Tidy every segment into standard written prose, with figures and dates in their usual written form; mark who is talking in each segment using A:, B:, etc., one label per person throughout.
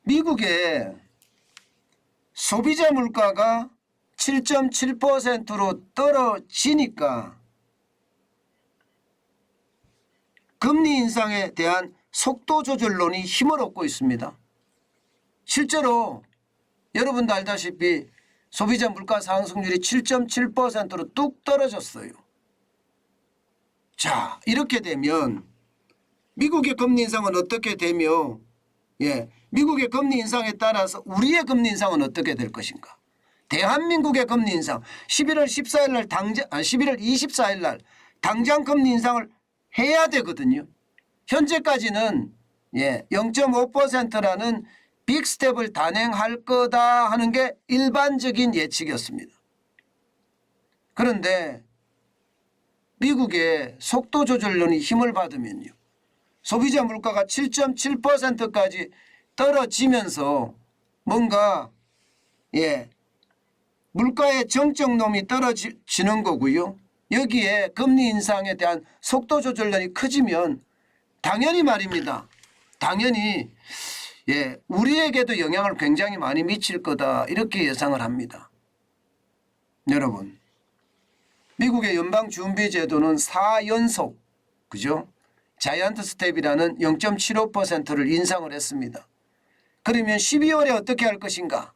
A: 미국의 소비자 물가가 7.7%로 떨어지니까 금리 인상에 대한 속도 조절론이 힘을 얻고 있습니다. 실제로 여러분도 알다시피 소비자 물가 상승률이 7.7%로 뚝 떨어졌어요. 자, 이렇게 되면 미국의 금리 인상은 어떻게 되며 미국의 금리 인상에 따라서 우리의 금리 인상은 어떻게 될 것인가. 대한민국의 금리 인상 11월 14일 날 11월 24일 날 당장 금리 인상을 해야 되거든요. 현재까지는 0.5%라는 빅스텝을 단행할 거다 하는 게 일반적인 예측이었습니다. 그런데 미국의 속도 조절론이 힘을 받으면요. 소비자 물가가 7.7%까지 떨어지면서 뭔가 물가의 정적놈이 떨어지는 거고요. 여기에 금리 인상에 대한 속도 조절론이 커지면 당연히 말입니다. 당연히 우리에게도 영향을 굉장히 많이 미칠 거다 이렇게 예상을 합니다. 여러분, 미국의 연방준비제도는 4연속 그죠? 자이언트 스텝이라는 0.75%를 인상을 했습니다. 그러면 12월에 어떻게 할 것인가?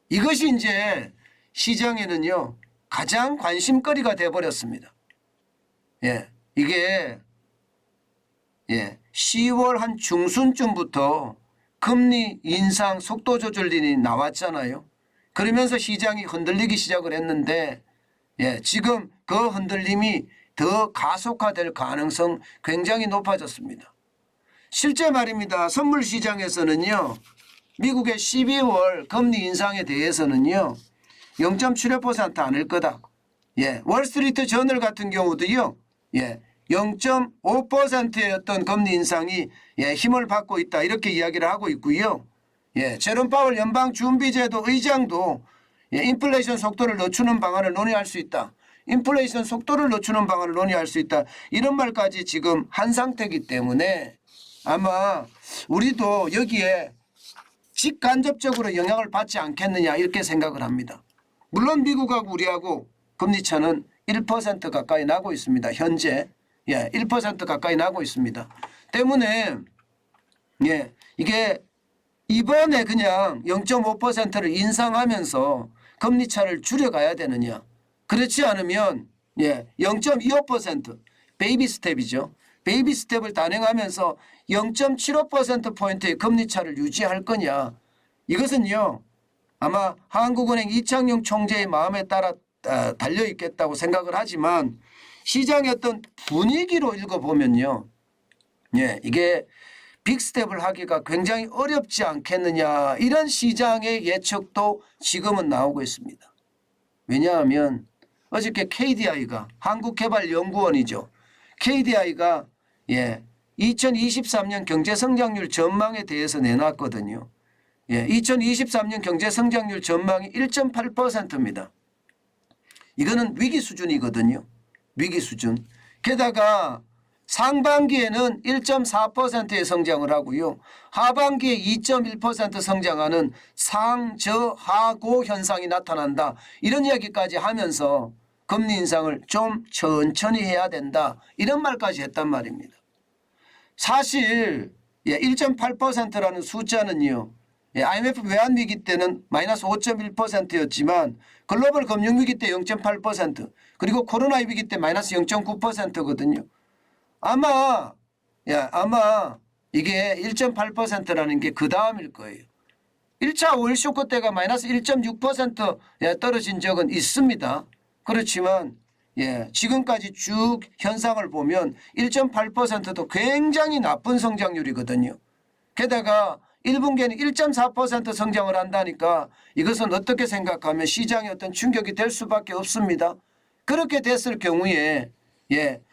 A: 이것이 이제 시장에는요 가장 관심거리가 돼버렸습니다. 이게 10월 한 중순쯤부터 금리 인상 속도 조절론이 나왔잖아요. 그러면서 시장이 흔들리기 시작을 했는데 지금 그 흔들림이 더 가속화될 가능성 굉장히 높아졌습니다. 실제 말입니다. 선물 시장에서는요. 미국의 12월 금리 인상에 대해서는요. 0.75% 않을 거다. 월스트리트 저널 같은 경우도요. 0.5%의 어떤 금리 인상이 힘을 받고 있다 이렇게 이야기를 하고 있고요. 제롬 파월 연방준비제도 의장도 인플레이션 속도를 늦추는 방안을 논의할 수 있다. 인플레이션 속도를 늦추는 방안을 논의할 수 있다. 이런 말까지 지금 한 상태이기 때문에 아마 우리도 여기에 직간접적으로 영향을 받지 않겠느냐 이렇게 생각을 합니다. 물론 미국하고 우리하고 금리차는 1% 가까이 나고 있습니다. 현재 1% 가까이 나고 있습니다. 때문에 이게 이번에 그냥 0.5%를 인상하면서 금리차를 줄여가야 되느냐. 그렇지 않으면 0.25% 베이비 스텝이죠. 베이비 스텝을 단행하면서 0.75%포인트의 금리차를 유지할 거냐. 이것은요. 아마 한국은행 이창용 총재의 마음에 따라 달려있겠다고 생각을 하지만 시장의 어떤 분위기로 읽어보면요. 이게 빅스텝을 하기가 굉장히 어렵지 않겠느냐 이런 시장의 예측도 지금은 나오고 있습니다. 왜냐하면 어저께 KDI가 한국개발연구원이죠. KDI가 2023년 경제성장률 전망에 대해서 내놨거든요. 2023년 경제성장률 전망이 1.8%입니다. 이거는 위기 수준이거든요. 위기 수준. 게다가 상반기에는 1.4%의 성장을 하고요. 하반기에 2.1% 성장하는 상저하고 현상이 나타난다. 이런 이야기까지 하면서 금리 인상을 좀 천천히 해야 된다. 이런 말까지 했단 말입니다. 사실 1.8%라는 숫자는요. IMF 외환위기 때는 마이너스 5.1%였지만 글로벌 금융위기 때 0.8% 그리고 코로나 위기 때 마이너스 0.9%거든요. 아마 이게 1.8%라는 게 그 다음일 거예요. 1차 오일 쇼크 때가 마이너스 1.6% 떨어진 적은 있습니다. 그렇지만 지금까지 쭉 현상을 보면 1.8%도 굉장히 나쁜 성장률이거든요. 게다가 1분기에는 1.4% 성장을 한다니까 이것은 어떻게 생각하면 시장에 어떤 충격이 될 수밖에 없습니다. 그렇게 됐을 경우에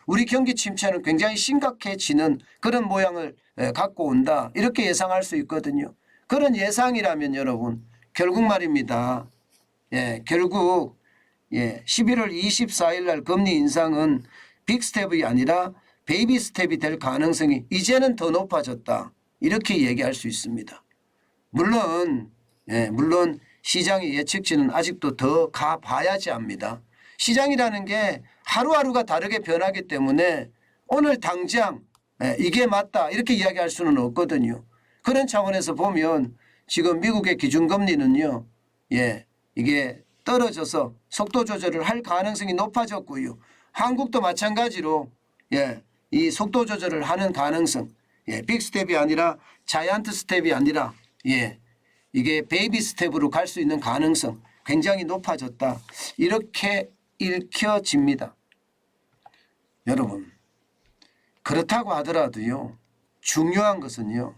A: 우리 경기 침체는 굉장히 심각해지는 그런 모양을 갖고 온다. 이렇게 예상할 수 있거든요. 그런 예상이라면 여러분 결국 말입니다. 결국 11월 24일 날 금리 인상은 빅스텝이 아니라 베이비 스텝이 될 가능성이 이제는 더 높아졌다. 이렇게 얘기할 수 있습니다. 물론 시장의 예측치는 아직도 더 가봐야지 합니다. 시장이라는 게 하루하루가 다르게 변하기 때문에 오늘 당장 이게 맞다 이렇게 이야기할 수는 없거든요. 그런 차원에서 보면 지금 미국의 기준금리는요. 이게 떨어져서 속도 조절을 할 가능성이 높아졌고요. 한국도 마찬가지로 이 속도 조절을 하는 가능성 빅 스텝이 아니라 자이언트 스텝이 아니라 이게 베이비 스텝으로 갈 수 있는 가능성 굉장히 높아졌다. 이렇게 읽혀집니다. 여러분 그렇다고 하더라도요. 중요한 것은요.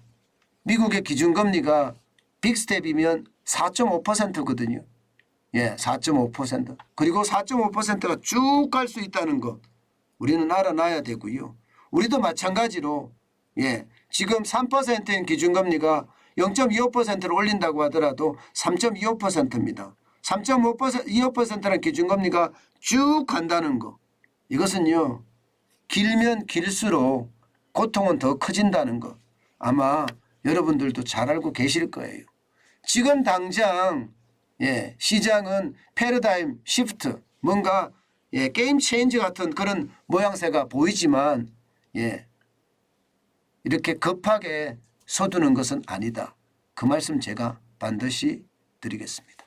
A: 미국의 기준금리가 빅스텝이면 4.5%거든요. 4.5%. 그리고 4.5%가 쭉 갈 수 있다는 것 우리는 알아놔야 되고요. 우리도 마찬가지로 지금 3%인 기준금리가 0.25%를 올린다고 하더라도 3.25%입니다. 3.25%는 기준금리가 쭉 간다는 거. 이것은요. 길면 길수록 고통은 더 커진다는 거. 아마 여러분들도 잘 알고 계실 거예요. 지금 당장 시장은 패러다임 시프트 뭔가 게임 체인지 같은 그런 모양새가 보이지만 이렇게 급하게 서두는 것은 아니다. 그 말씀 제가 반드시 드리겠습니다.